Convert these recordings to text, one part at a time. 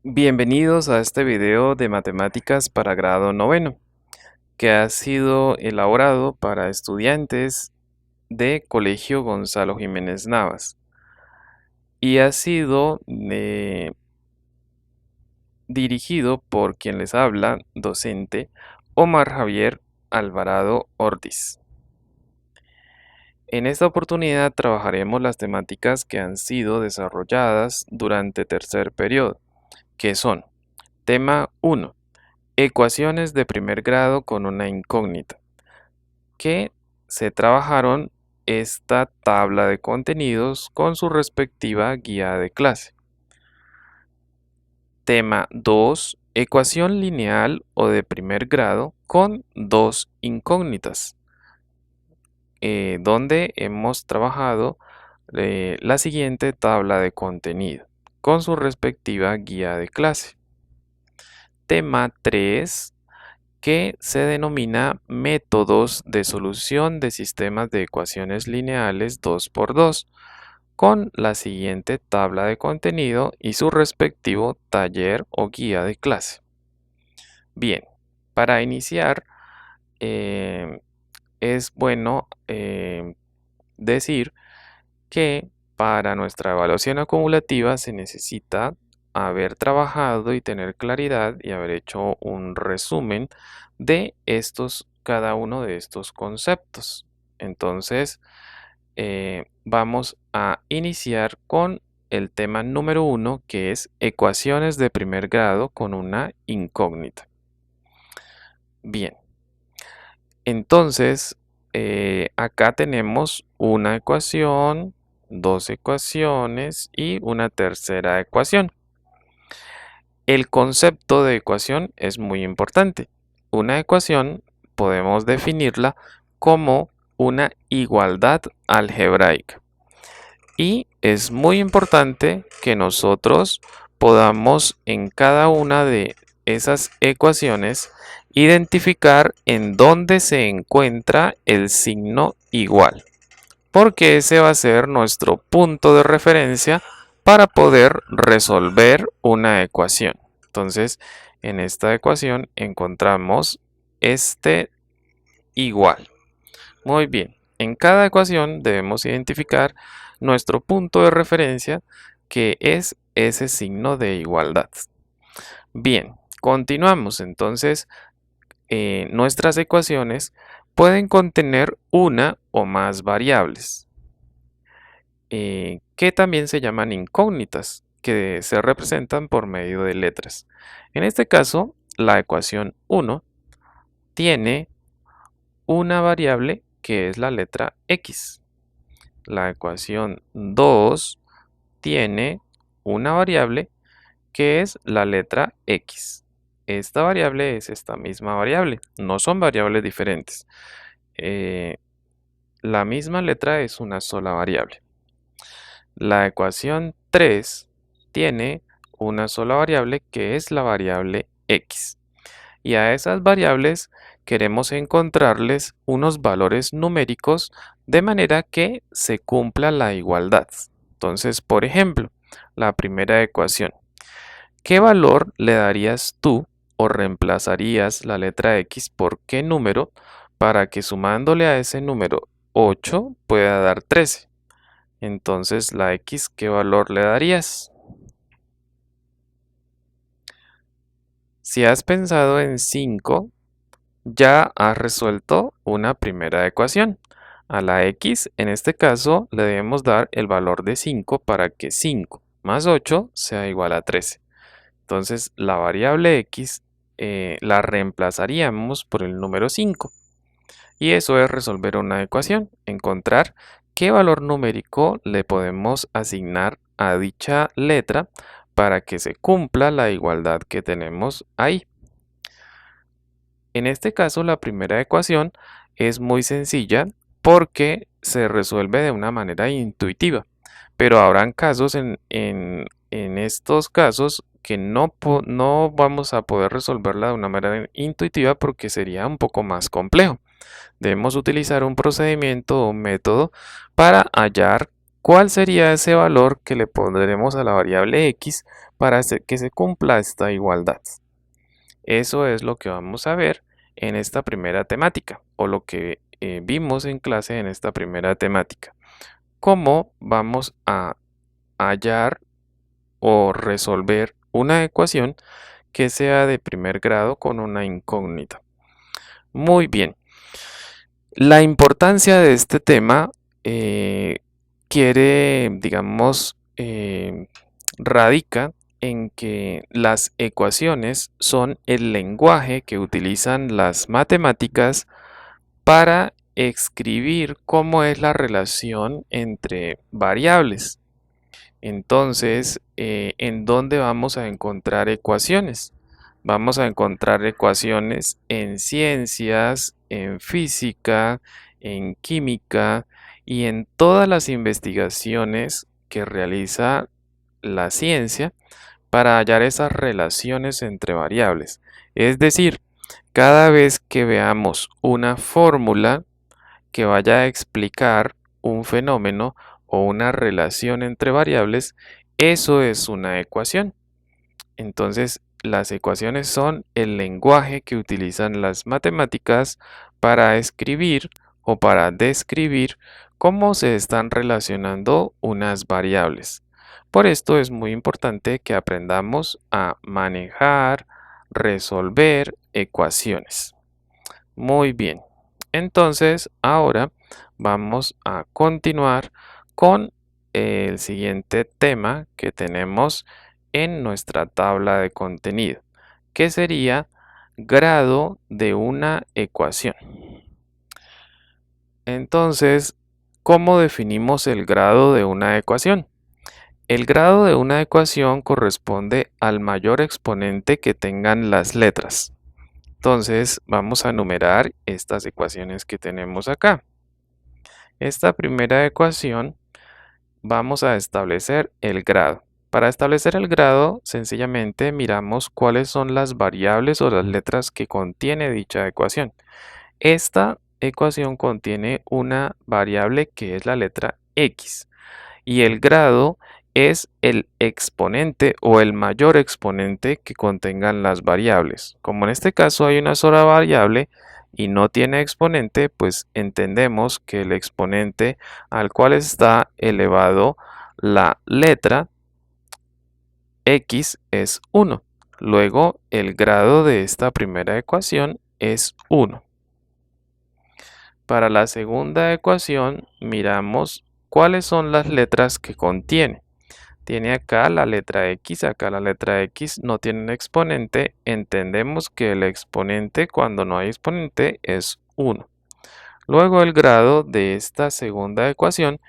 Bienvenidos a este video de matemáticas para grado noveno, que ha sido elaborado para estudiantes de Colegio Gonzalo Jiménez Navas y ha sido dirigido por quien les habla, docente Omar Javier Alvarado Ortiz. En esta oportunidad trabajaremos las temáticas que han sido desarrolladas durante tercer periodo, que son: tema 1. Ecuaciones de primer grado con una incógnita, que se trabajaron esta tabla de contenidos con su respectiva guía de clase. Tema 2. Ecuación lineal o de primer grado con dos incógnitas, donde hemos trabajado la siguiente tabla de contenido con su respectiva guía de clase. Tema 3, que se denomina métodos de solución de sistemas de ecuaciones lineales 2×2, con la siguiente tabla de contenido y su respectivo taller o guía de clase. Bien, para iniciar, es bueno decir que para nuestra evaluación acumulativa se necesita haber trabajado y tener claridad y haber hecho un resumen de cada uno de estos conceptos. Entonces, vamos a iniciar con el tema número 1, que es ecuaciones de primer grado con una incógnita. Bien, entonces acá tenemos una ecuación, dos ecuaciones y una tercera ecuación. El concepto de ecuación es muy importante. Una ecuación podemos definirla como una igualdad algebraica. Y es muy importante que nosotros podamos en cada una de esas ecuaciones identificar en dónde se encuentra el signo igual, porque ese va a ser nuestro punto de referencia para poder resolver una ecuación. Entonces, en esta ecuación encontramos este igual. Muy bien, en cada ecuación debemos identificar nuestro punto de referencia, que es ese signo de igualdad. Bien, continuamos. Entonces, nuestras ecuaciones pueden contener una o más variables, que también se llaman incógnitas, que se representan por medio de letras. En este caso, la ecuación 1 tiene una variable que es la letra x. La ecuación 2 tiene una variable que es la letra x. Esta variable es esta misma variable, no son variables diferentes. La misma letra es una sola variable. La ecuación 3 tiene una sola variable que es la variable x. Y a esas variables queremos encontrarles unos valores numéricos de manera que se cumpla la igualdad. Entonces, por ejemplo, la primera ecuación. ¿Qué valor le darías tú o reemplazarías la letra x por qué número para que sumándole a ese número 8 pueda dar 13? Entonces, la x, ¿qué valor le darías? Si has pensado en 5, ya has resuelto una primera ecuación. A la x, en este caso, le debemos dar el valor de 5 para que 5 más 8 sea igual a 13. Entonces, la variable x la reemplazaríamos por el número 5. Y eso es resolver una ecuación, encontrar qué valor numérico le podemos asignar a dicha letra para que se cumpla la igualdad que tenemos ahí. En este caso, la primera ecuación es muy sencilla porque se resuelve de una manera intuitiva, pero habrán casos en estos casos que no vamos a poder resolverla de una manera intuitiva porque sería un poco más complejo. Debemos utilizar un procedimiento o un método para hallar ¿Cuál sería ese valor que le pondremos a la variable x para que se cumpla esta igualdad? Eso es lo que vamos a ver en esta primera temática, o lo que vimos en clase en esta primera temática. ¿Cómo vamos a hallar o resolver una ecuación que sea de primer grado con una incógnita? Muy bien. La importancia de este tema digamos, radica en que las ecuaciones son el lenguaje que utilizan las matemáticas para escribir cómo es la relación entre variables. Entonces, ¿en dónde vamos a encontrar ecuaciones? Vamos a encontrar ecuaciones en ciencias, en física, en química y en todas las investigaciones que realiza la ciencia para hallar esas relaciones entre variables. Es decir, cada vez que veamos una fórmula que vaya a explicar un fenómeno o una relación entre variables, eso es una ecuación. Entonces, las ecuaciones son el lenguaje que utilizan las matemáticas para escribir o para describir cómo se están relacionando unas variables. Por esto es muy importante que aprendamos a manejar, resolver ecuaciones. Muy bien. Entonces, ahora vamos a continuar con el siguiente tema que tenemos en nuestra tabla de contenido, que sería grado de una ecuación. Entonces, ¿cómo definimos el grado de una ecuación? El grado de una ecuación corresponde al mayor exponente que tengan las letras. Entonces, vamos a numerar estas ecuaciones que tenemos acá. Esta primera ecuación vamos a establecer el grado. Para establecer el grado, sencillamente miramos cuáles son las variables o las letras que contiene dicha ecuación. Esta ecuación contiene una variable que es la letra x y el grado es el exponente o el mayor exponente que contengan las variables. Como en este caso hay una sola variable y no tiene exponente, pues entendemos que el exponente al cual está elevado la letra x es 1. Luego el grado de esta primera ecuación es 1. Para la segunda ecuación miramos cuáles son las letras que contiene. Tiene acá la letra x, acá la letra x no tiene un exponente. Entendemos que el exponente cuando no hay exponente es 1. Luego el grado de esta segunda ecuación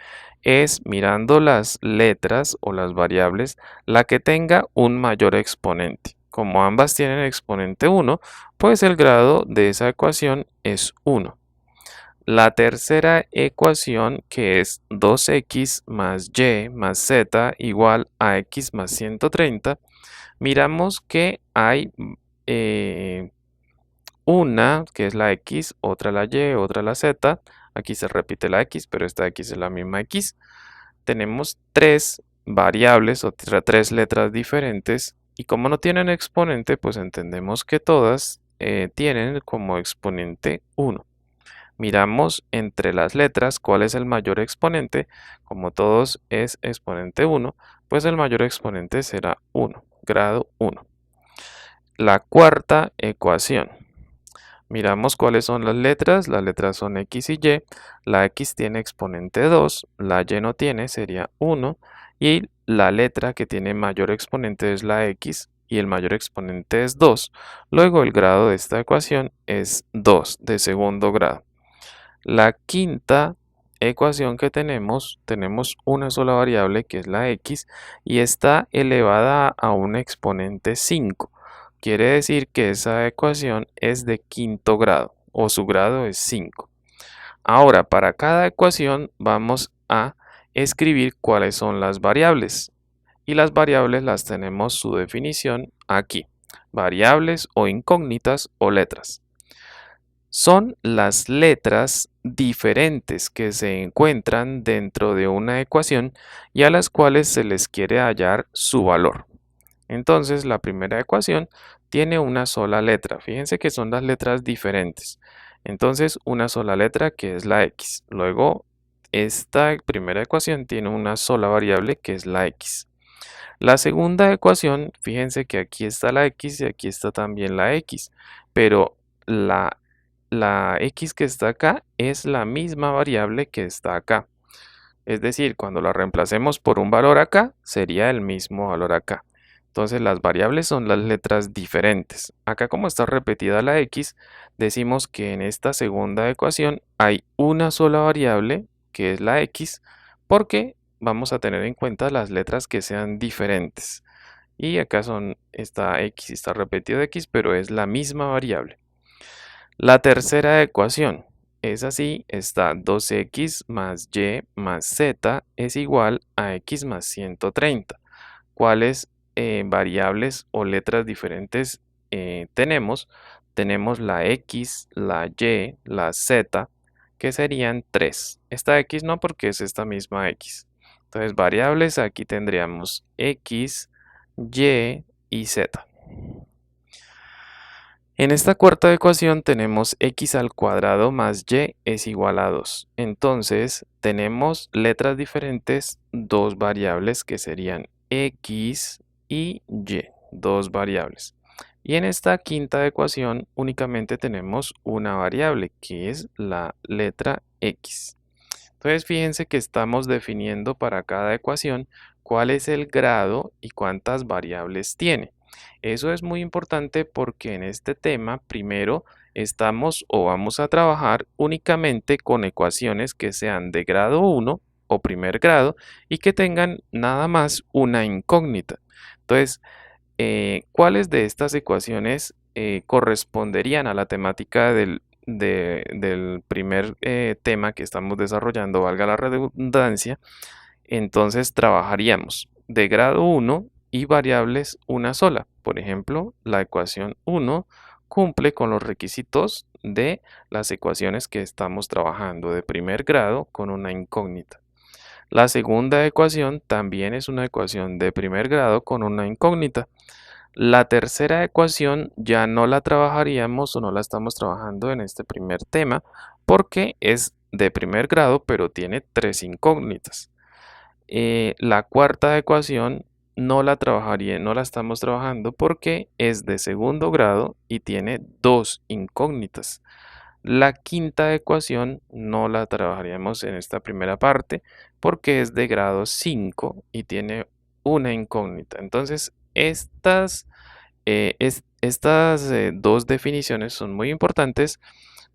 es mirando las letras o las variables, la que tenga un mayor exponente. Como ambas tienen exponente 1, pues el grado de esa ecuación es 1. La tercera ecuación, que es 2x más y más z igual a x más 130, miramos que hay una que es la x, otra la y, otra la z. Aquí se repite la x, pero esta x es la misma x. Tenemos tres variables o tres letras diferentes y como no tienen exponente, pues entendemos que todas tienen como exponente 1. Miramos entre las letras cuál es el mayor exponente. Como todos es exponente 1, pues el mayor exponente será 1, grado 1. La cuarta ecuación. Miramos cuáles son las letras son x y y, la x tiene exponente 2, la y no tiene, sería 1, y la letra que tiene mayor exponente es la x, y el mayor exponente es 2. Luego el grado de esta ecuación es 2, de segundo grado. La quinta ecuación que tenemos una sola variable que es la x y está elevada a un exponente 5. Quiere decir que esa ecuación es de quinto grado o su grado es 5. Ahora, para cada ecuación vamos a escribir cuáles son las variables. Y las variables las tenemos su definición aquí. Variables o incógnitas o letras. son las letras diferentes que se encuentran dentro de una ecuación y a las cuales se les quiere hallar su valor. Entonces, la primera ecuación tiene una sola letra. Fíjense que son las letras diferentes. Entonces, una sola letra que es la x. Luego, esta primera ecuación tiene una sola variable que es la x. La segunda ecuación, fíjense que aquí está la x y aquí está también la x, pero la x que está acá es la misma variable que está acá. Es decir, cuando la reemplacemos por un valor acá, sería el mismo valor acá. Entonces las variables son las letras diferentes. Acá como está repetida la x, decimos que en esta segunda ecuación hay una sola variable, que es la x, porque vamos a tener en cuenta las letras que sean diferentes. Y acá esta x está repetida x, pero es la misma variable. La tercera ecuación es así, está 2x más y más z es igual a x más 130. ¿Cuáles variables o letras diferentes tenemos? Tenemos la x, la y, la z, que serían 3. Esta x no, porque es esta misma x. Entonces, variables, aquí tendríamos x, y z. En esta cuarta ecuación tenemos x al cuadrado más y es igual a 2. Entonces tenemos letras diferentes, dos variables que serían x y, dos variables. Y en esta quinta ecuación únicamente tenemos una variable que es la letra x. Entonces fíjense que estamos definiendo para cada ecuación cuál es el grado y cuántas variables tiene. Eso es muy importante porque en este tema primero estamos o vamos a trabajar únicamente con ecuaciones que sean de grado 1 o primer grado y que tengan nada más una incógnita. Entonces, ¿cuáles de estas ecuaciones corresponderían a la temática del primer tema que estamos desarrollando, valga la redundancia? Entonces trabajaríamos de grado 1 y variables una sola. Por ejemplo, la ecuación 1 cumple con los requisitos de las ecuaciones que estamos trabajando de primer grado con una incógnita. La segunda ecuación también es una ecuación de primer grado con una incógnita. La tercera ecuación ya no la trabajaríamos o no la estamos trabajando en este primer tema porque es de primer grado pero tiene tres incógnitas. La cuarta ecuación no la estamos trabajando porque es de segundo grado y tiene dos incógnitas. La quinta ecuación no la trabajaríamos en esta primera parte porque es de grado 5 y tiene una incógnita. Entonces, estas dos definiciones son muy importantes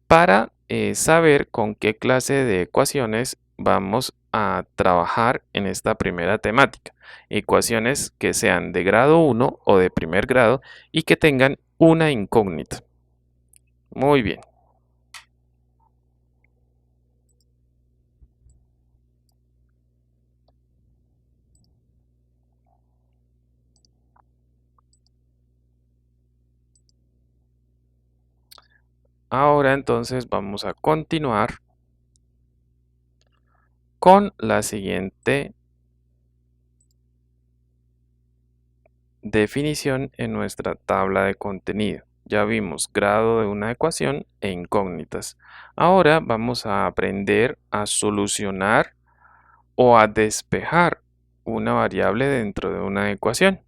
para saber con qué clase de ecuaciones vamos a trabajar en esta primera temática. Ecuaciones que sean de grado 1 o de primer grado y que tengan una incógnita. Muy bien. Ahora entonces vamos a continuar con la siguiente definición en nuestra tabla de contenido. Ya vimos grado de una ecuación e incógnitas. Ahora vamos a aprender a solucionar o a despejar una variable dentro de una ecuación.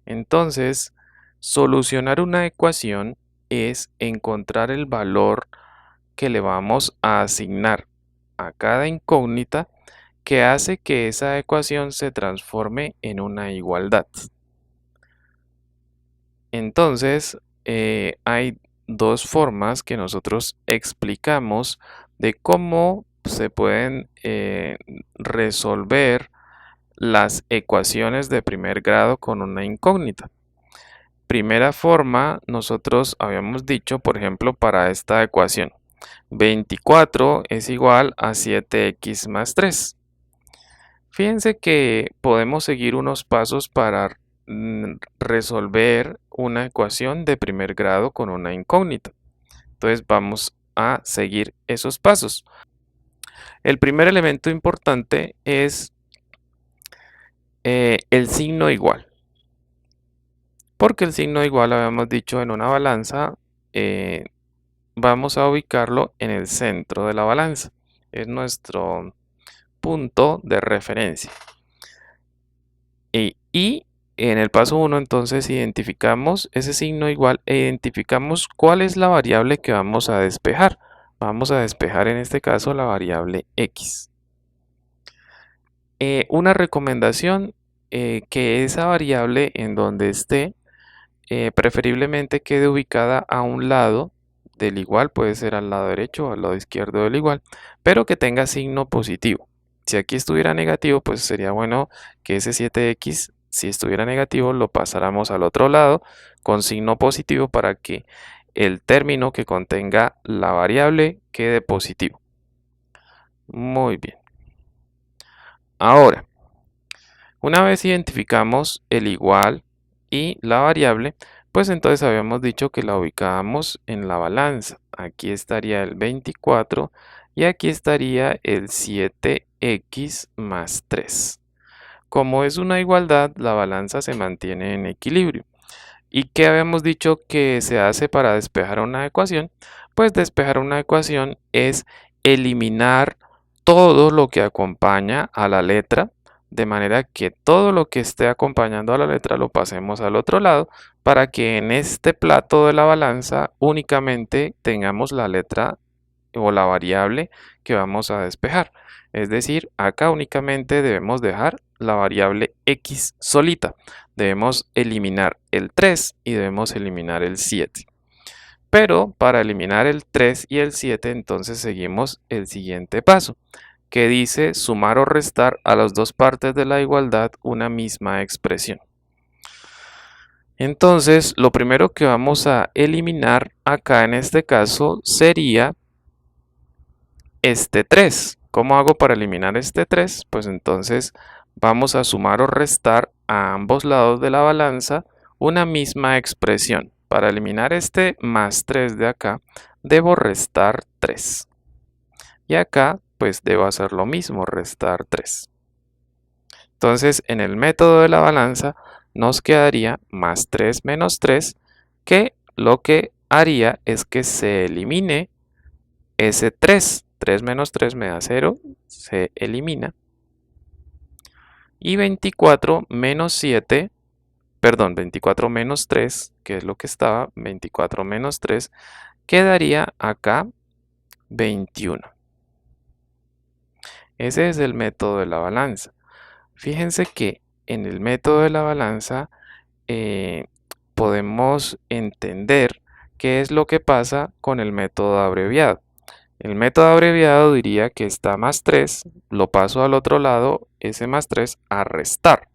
Entonces, solucionar una ecuación es encontrar el valor que le vamos a asignar a cada incógnita que hace que esa ecuación se transforme en una igualdad. Entonces, hay dos formas que nosotros explicamos de cómo se pueden resolver las ecuaciones de primer grado con una incógnita. Primera forma, nosotros habíamos dicho, por ejemplo, para esta ecuación, 24 es igual a 7x más 3. Fíjense que podemos seguir unos pasos para resolver una ecuación de primer grado con una incógnita. Entonces vamos a seguir esos pasos. El primer elemento importante es el signo igual. Porque el signo igual, habíamos dicho, en una balanza, vamos a ubicarlo en el centro de la balanza. Es nuestro punto de referencia. Y en el paso 1, entonces, identificamos ese signo igual e identificamos cuál es la variable que vamos a despejar. Vamos a despejar en este caso la variable x. Una recomendación, que esa variable en donde esté, preferiblemente quede ubicada a un lado del igual, puede ser al lado derecho o al lado izquierdo del igual, pero que tenga signo positivo. Si aquí estuviera negativo, pues sería bueno que ese 7x, si estuviera negativo, lo pasáramos al otro lado con signo positivo para que el término que contenga la variable quede positivo. Muy bien. Ahora, una vez identificamos el igual y la variable, pues entonces habíamos dicho que la ubicábamos en la balanza. Aquí estaría el 24 y aquí estaría el 7x más 3. Como es una igualdad, la balanza se mantiene en equilibrio. ¿Y qué habíamos dicho que se hace para despejar una ecuación? Pues despejar una ecuación es eliminar todo lo que acompaña a la letra, de manera que todo lo que esté acompañando a la letra lo pasemos al otro lado, para que en este plato de la balanza únicamente tengamos la letra o la variable que vamos a despejar. Es decir, acá únicamente debemos dejar la variable x solita. Debemos eliminar el 3 y debemos eliminar el 7. Pero para eliminar el 3 y el 7, entonces seguimos el siguiente paso, que dice sumar o restar a las dos partes de la igualdad una misma expresión. Entonces, lo primero que vamos a eliminar acá en este caso sería este 3. ¿Cómo hago para eliminar este 3? Pues entonces vamos a sumar o restar a ambos lados de la balanza una misma expresión. Para eliminar este más 3 de acá, debo restar 3. Y acá, pues debo hacer lo mismo, restar 3. Entonces, en el método de la balanza nos quedaría más 3 menos 3, que lo que haría es que se elimine ese 3. 3 menos 3 me da 0, se elimina. Y 24 menos 7, perdón, 24 menos 3, que es lo que estaba, 24 menos 3, quedaría acá 21. Ese es el método de la balanza. Fíjense que en el método de la balanza podemos entender qué es lo que pasa con el método abreviado. El método abreviado diría que está más 3, lo paso al otro lado, ese más 3, a restar.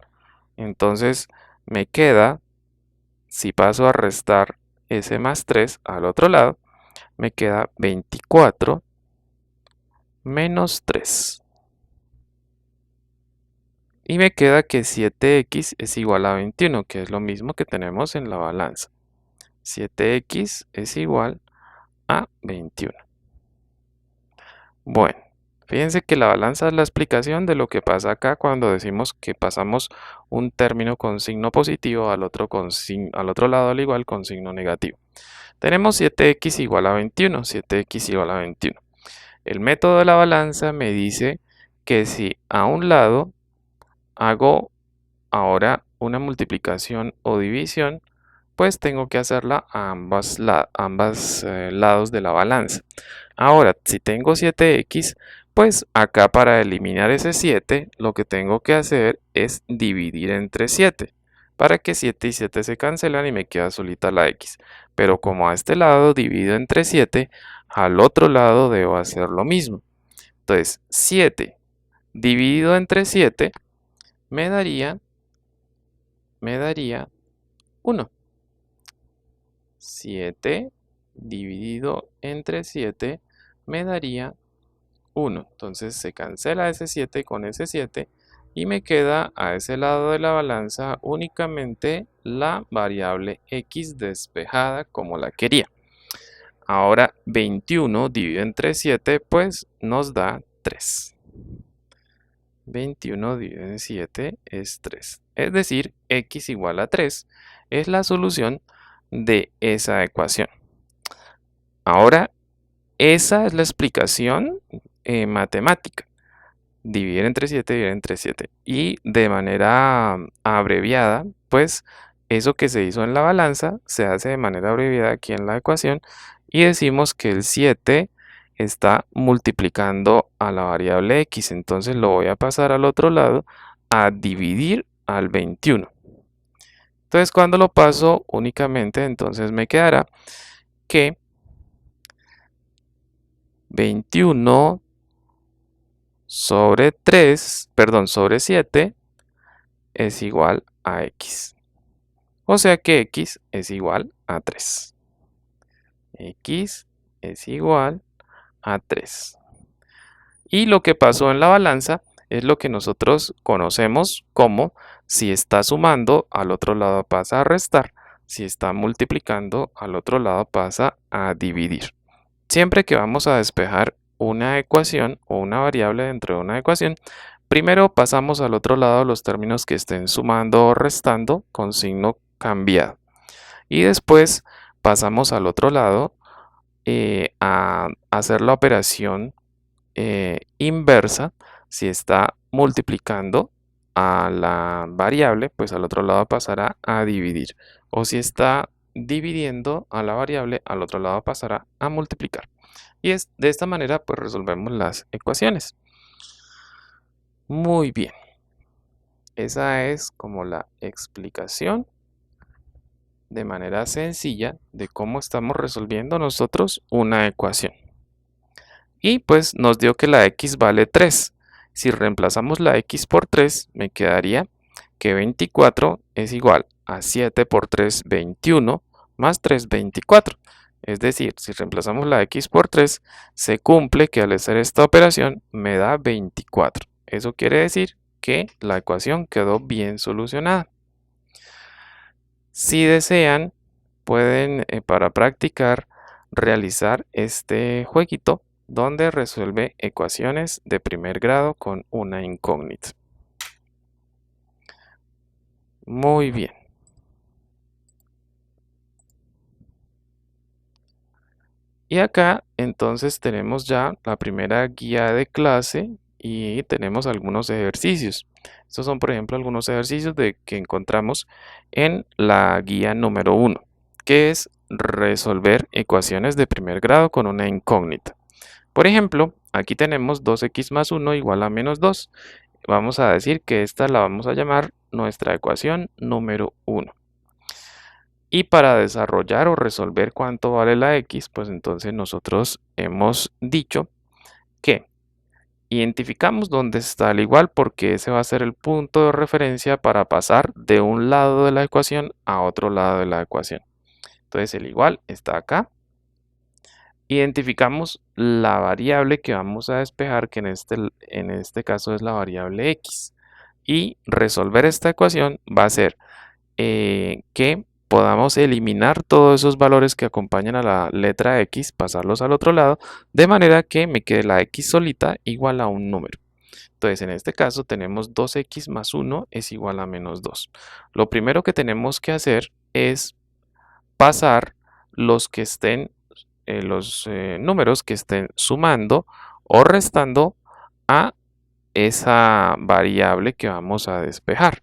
Entonces me queda, si paso a restar ese más 3 al otro lado, me queda 24 menos 3. Y me queda que 7x es igual a 21, que es lo mismo que tenemos en la balanza. 7x es igual a 21. Bueno, fíjense que la balanza es la explicación de lo que pasa acá cuando decimos que pasamos un término con signo positivo al otro lado al igual con signo negativo. Tenemos 7x igual a 21, 7x igual a 21. El método de la balanza me dice que si a un lado hago ahora una multiplicación o división, pues tengo que hacerla a ambos lados de la balanza. Ahora, si tengo 7x, pues acá para eliminar ese 7, lo que tengo que hacer es dividir entre 7, para que 7 y 7 se cancelan y me queda solita la x. Pero como a este lado divido entre 7, al otro lado debo hacer lo mismo. Entonces, 7 dividido entre 7 me daría 1. 7 dividido entre 7 me daría 1. Entonces se cancela ese 7 con ese 7 y me queda a ese lado de la balanza únicamente la variable x despejada como la quería. Ahora 21 dividido entre 7 pues nos da 3. 21 dividido en 7 es 3. Es decir, x igual a 3 es la solución de esa ecuación. Ahora, esa es la explicación matemática. Dividir entre 7, dividir entre 7. Y de manera abreviada, pues eso que se hizo en la balanza se hace de manera abreviada aquí en la ecuación y decimos que el 7 está multiplicando a la variable x. Entonces lo voy a pasar al otro lado a dividir al 21. Entonces cuando lo paso únicamente, entonces me quedará que 21 sobre 3, perdón, sobre 7 es igual a x. O sea que x es igual a 3. X es igual a 3. Y lo que pasó en la balanza es lo que nosotros conocemos como si está sumando, al otro lado pasa a restar. Si está multiplicando, al otro lado pasa a dividir. Siempre que vamos a despejar una ecuación o una variable dentro de una ecuación, primero pasamos al otro lado los términos que estén sumando o restando con signo cambiado. Y después pasamos al otro lado a hacer la operación inversa. Si está multiplicando a la variable, pues al otro lado pasará a dividir. O si está dividiendo a la variable, al otro lado pasará a multiplicar. Y de esta manera pues resolvemos las ecuaciones. Muy bien. Esa es como la explicación de manera sencilla de cómo estamos resolviendo nosotros una ecuación. Y pues nos dio que la x vale 3. Si reemplazamos la x por 3, me quedaría que 24 es igual a 7 por 3, 21, más 3, 24. Es decir, si reemplazamos la x por 3, se cumple que al hacer esta operación me da 24. Eso quiere decir que la ecuación quedó bien solucionada. Si desean, pueden para practicar realizar este jueguito donde resuelve ecuaciones de primer grado con una incógnita. Muy bien. Y acá entonces tenemos ya la primera guía de clase y tenemos algunos ejercicios. Estos son, por ejemplo, algunos ejercicios que encontramos en la guía número 1, que es resolver ecuaciones de primer grado con una incógnita. Por ejemplo, aquí tenemos 2x más 1 igual a menos 2. Vamos a decir que esta la vamos a llamar nuestra ecuación número 1. Y para desarrollar o resolver cuánto vale la x, pues entonces nosotros hemos dicho que identificamos dónde está el igual porque ese va a ser el punto de referencia para pasar de un lado de la ecuación a otro lado de la ecuación. Entonces el igual está acá. Identificamos la variable que vamos a despejar, que en este caso es la variable x. Y resolver esta ecuación va a ser que podamos eliminar todos esos valores que acompañan a la letra x, pasarlos al otro lado, de manera que me quede la x solita igual a un número. Entonces, en este caso tenemos 2x más 1 es igual a menos 2. Lo primero que tenemos que hacer es pasar los que estén, los números que estén sumando o restando a esa variable que vamos a despejar.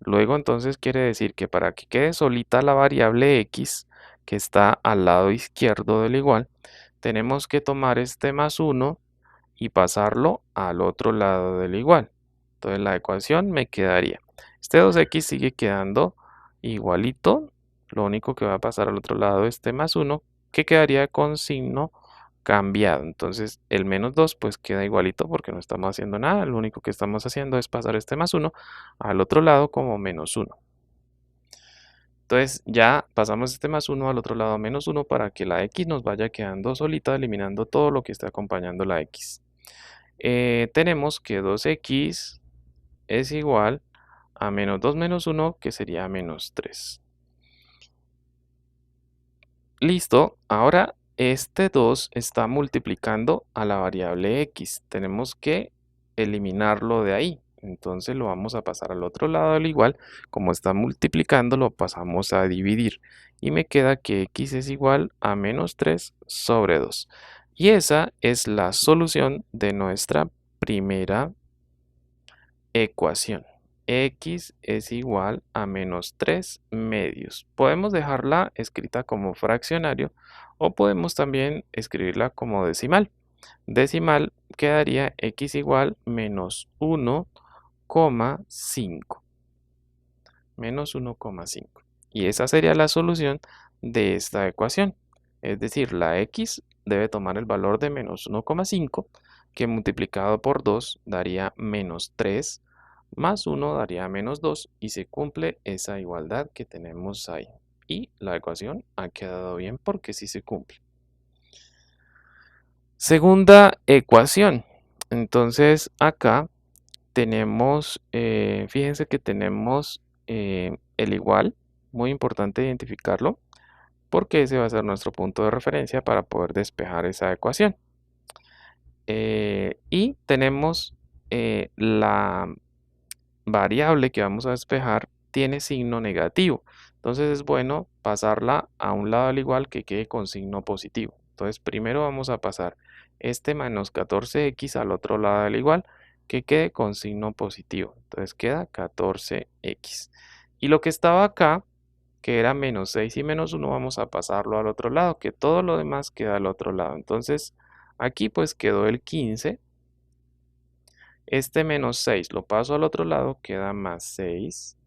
Luego entonces quiere decir que para que quede solita la variable x que está al lado izquierdo del igual, tenemos que tomar este más 1 y pasarlo al otro lado del igual. Entonces la ecuación me quedaría. Este 2x sigue quedando igualito. Lo único que va a pasar al otro lado es este más 1 que quedaría con signo cambiado. Entonces el menos 2 pues queda igualito porque no estamos haciendo nada. Lo único que estamos haciendo es pasar este más 1 al otro lado como menos 1. Entonces ya pasamos este más 1 al otro lado menos 1 para que la x nos vaya quedando solita, eliminando todo lo que está acompañando la x. Tenemos que 2x es igual a menos 2 menos 1, que sería menos 3. Listo, ahora este 2 está multiplicando a la variable x. Tenemos que eliminarlo de ahí. Entonces lo vamos a pasar al otro lado al igual. Como está multiplicando, lo pasamos a dividir. Y me queda que x es igual a menos 3 sobre 2. Y esa es la solución de nuestra primera ecuación. X es igual a menos 3 medios. Podemos dejarla escrita como fraccionario o podemos también escribirla como decimal. Decimal quedaría x igual menos 1,5. Menos 1,5. Y esa sería la solución de esta ecuación. Es decir, la x debe tomar el valor de menos 1,5, que multiplicado por 2 daría menos 3, más 1 daría menos 2, y se cumple esa igualdad que tenemos ahí. Y la ecuación ha quedado bien porque sí se cumple. Segunda ecuación. Entonces acá tenemos, fíjense que tenemos el igual, muy importante identificarlo, porque ese va a ser nuestro punto de referencia para poder despejar esa ecuación. Y tenemos la variable que vamos a despejar tiene signo negativo. Entonces es bueno pasarla a un lado al igual que quede con signo positivo. Entonces primero vamos a pasar este menos 14x al otro lado al igual que quede con signo positivo. Entonces queda 14x. Y lo que estaba acá, que era menos 6 y menos 1, vamos a pasarlo al otro lado, que todo lo demás queda al otro lado. Entonces aquí pues quedó el 15. Este menos 6 lo paso al otro lado, queda más 6.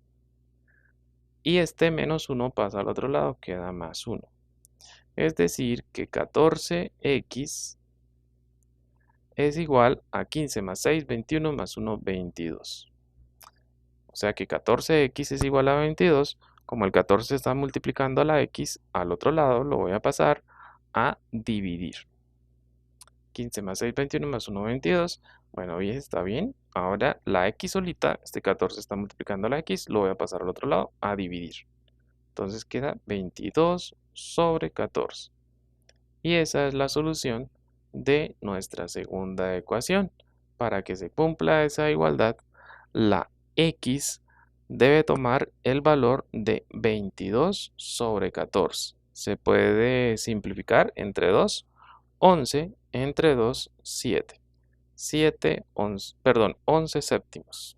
Y este menos 1 pasa al otro lado, queda más 1. Es decir, que 14x es igual a 15 más 6, 21 más 1, 22. O sea que 14x es igual a 22. Como el 14 está multiplicando a la x, al otro lado lo voy a pasar a dividir. 15 más 6, 21 más 1, 22. Bueno, bien, está bien. Ahora la x solita, este 14 está multiplicando a la x, lo voy a pasar al otro lado a dividir. Entonces queda 22 sobre 14. Y esa es la solución de nuestra segunda ecuación. Para que se cumpla esa igualdad, la x debe tomar el valor de 22 sobre 14. Se puede simplificar entre 2, 11, entre 2, 7. 11 séptimos.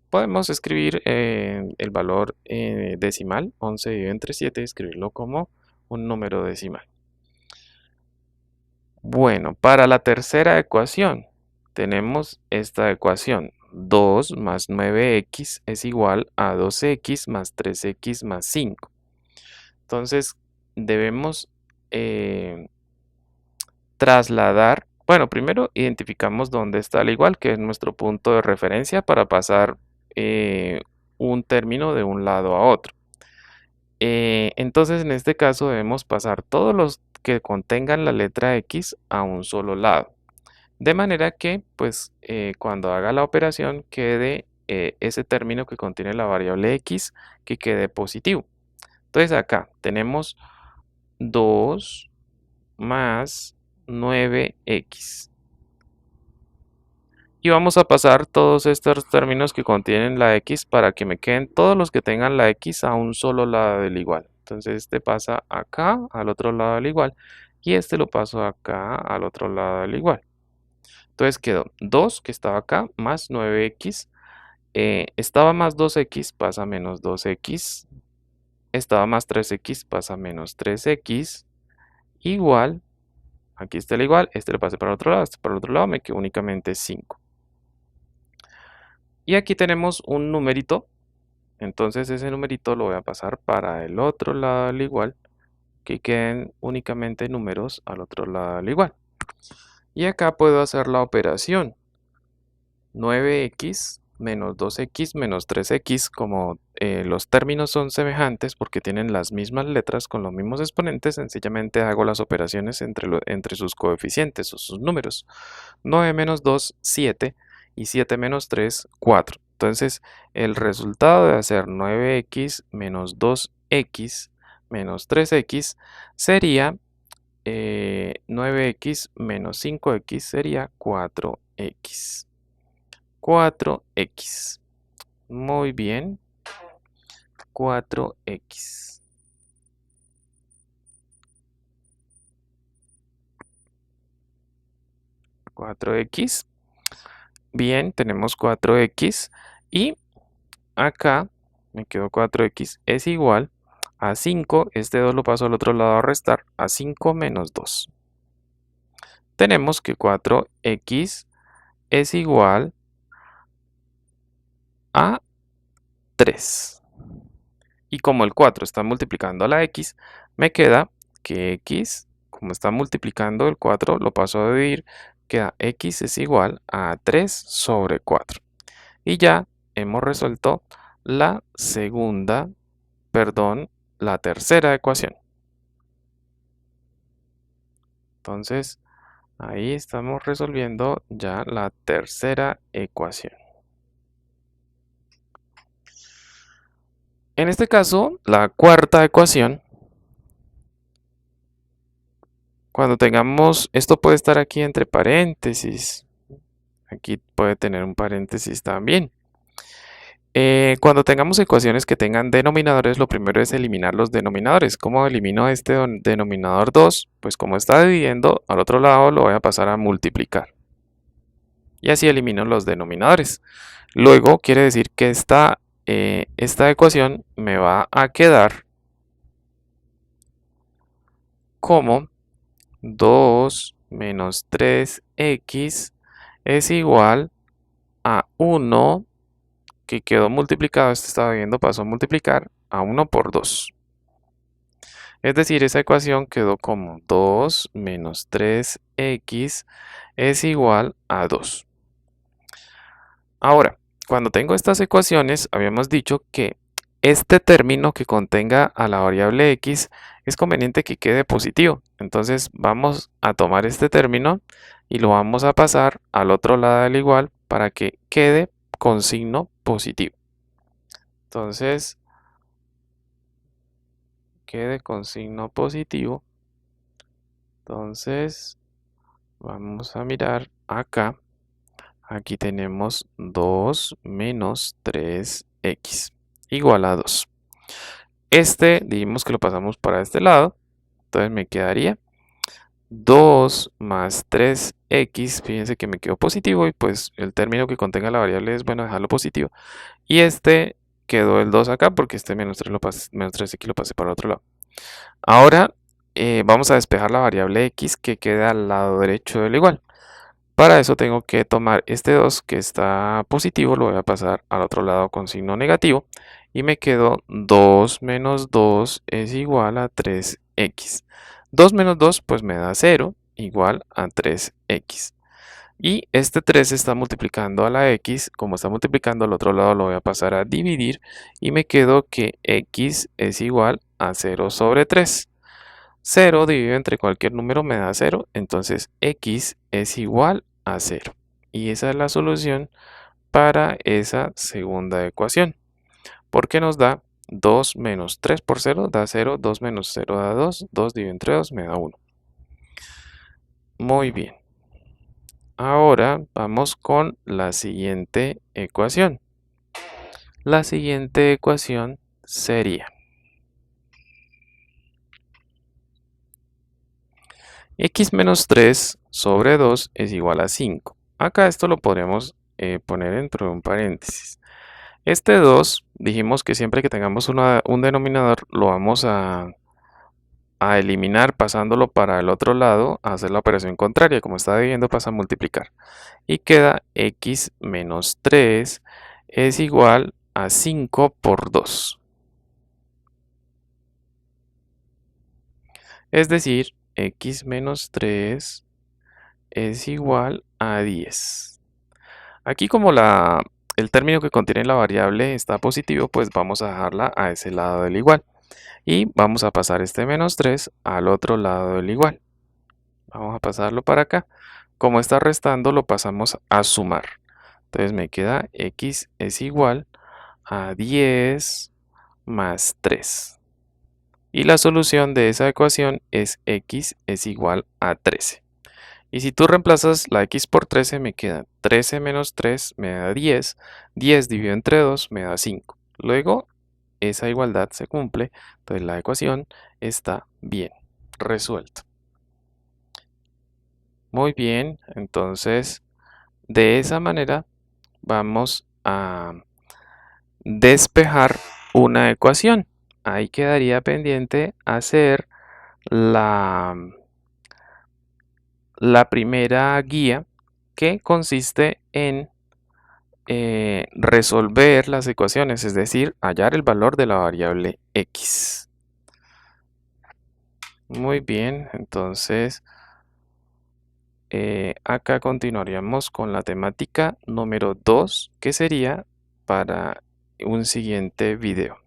Podemos escribir el valor decimal, 11 dividido entre 7, escribirlo como un número decimal. Bueno, para la tercera ecuación, tenemos esta ecuación. 2 más 9x es igual a 2x más 3x más 5. Entonces, debemos trasladar, bueno, primero identificamos dónde está el igual, que es nuestro punto de referencia para pasar un término de un lado a otro. Entonces, en este caso debemos pasar todos los que contengan la letra X a un solo lado. De manera que, pues, cuando haga la operación quede ese término que contiene la variable X que quede positivo. Entonces acá tenemos 2 más 9x. Y vamos a pasar todos estos términos que contienen la x para que me queden todos los que tengan la x a un solo lado del igual. Entonces este pasa acá al otro lado del igual y este lo paso acá al otro lado del igual. Entonces quedó 2 que estaba acá más 9x. Estaba más 2x, pasa menos 2x. Estaba más 3x, pasa menos 3x. Igual, aquí está el igual, este lo pasé para el otro lado, este para el otro lado, me quedó únicamente 5. Y aquí tenemos un numerito, entonces ese numerito lo voy a pasar para el otro lado al igual, que queden únicamente números al otro lado al igual. Y acá puedo hacer la operación 9x menos 2x menos 3x, como los términos son semejantes porque tienen las mismas letras con los mismos exponentes, sencillamente hago las operaciones entre sus coeficientes o sus números. 9 menos 2, 7, y 7 menos 3, 4. Entonces, el resultado de hacer 9x menos 2x menos 3x sería 9x menos 5x sería 4x. 4x. Muy bien. 4x. 4x. Bien, tenemos 4x. Y acá me quedó 4x es igual a 5. Este 2 lo paso al otro lado a restar. A 5 menos 2. Tenemos que 4x es igual a 3. Y como el 4 está multiplicando a la x, me queda que x, como está multiplicando el 4, lo paso a dividir, queda x es igual a 3 sobre 4. Y ya hemos resuelto la tercera ecuación. Entonces, ahí estamos resolviendo ya la tercera ecuación. En este caso, la cuarta ecuación, cuando tengamos, esto puede estar aquí entre paréntesis, aquí puede tener un paréntesis también. Cuando tengamos ecuaciones que tengan denominadores, lo primero es eliminar los denominadores. ¿Cómo elimino este denominador 2? Pues como está dividiendo, al otro lado lo voy a pasar a multiplicar. Y así elimino los denominadores. Luego quiere decir que esta ecuación me va a quedar como 2 menos 3x es igual a 1 que quedó multiplicado, esto estaba viendo, pasó a multiplicar a 1 por 2. Es decir, esa ecuación quedó como 2 menos 3x es igual a 2. Ahora, cuando tengo estas ecuaciones, habíamos dicho que este término que contenga a la variable x es conveniente que quede positivo. Entonces vamos a tomar este término y lo vamos a pasar al otro lado del igual para que quede con signo positivo. Entonces, quede con signo positivo. Entonces, vamos a mirar acá. Aquí tenemos 2 menos 3x igual a 2. Dijimos que lo pasamos para este lado. Entonces me quedaría 2 más 3x. Fíjense que me quedó positivo y pues el término que contenga la variable es bueno dejarlo positivo. Y quedó el 2 acá porque menos 3x lo pasé para el otro lado. Ahora vamos a despejar la variable x que queda al lado derecho del igual. Para eso tengo que tomar este 2 que está positivo, lo voy a pasar al otro lado con signo negativo y me quedó 2 menos 2 es igual a 3x. 2 menos 2 pues me da 0 igual a 3x. Y este 3 está multiplicando a la x, como está multiplicando al otro lado lo voy a pasar a dividir y me quedo que x es igual a 0 sobre 3. 0 dividido entre cualquier número me da 0, entonces x es igual a 0. Y esa es la solución para esa segunda ecuación, porque nos da 2 menos 3 por 0 da 0, 2 menos 0 da 2, 2 dividido entre 2 me da 1. Muy bien. Ahora vamos con la siguiente ecuación. La siguiente ecuación sería x menos 3 sobre 2 es igual a 5. Acá esto lo podríamos poner dentro de un paréntesis. Este 2, dijimos que siempre que tengamos un denominador lo vamos a eliminar pasándolo para el otro lado, a hacer la operación contraria. Como está dividiendo pasa a multiplicar. Y queda x menos 3 es igual a 5 por 2. Es decir, x menos 3 es igual a 10. Aquí como el término que contiene la variable está positivo, pues vamos a dejarla a ese lado del igual. Y vamos a pasar este menos 3 al otro lado del igual. Vamos a pasarlo para acá. Como está restando, lo pasamos a sumar. Entonces me queda x es igual a 10 más 3. Y la solución de esa ecuación es x es igual a 13. Y si tú reemplazas la x por 13, me queda 13 menos 3 me da 10. 10 dividido entre 2 me da 5. Luego, esa igualdad se cumple, entonces la ecuación está bien resuelta. Muy bien, entonces de esa manera vamos a despejar una ecuación. Ahí quedaría pendiente hacer la primera guía, que consiste en resolver las ecuaciones, es decir, hallar el valor de la variable x. Muy bien, entonces acá continuaríamos con la temática número 2, que sería para un siguiente video.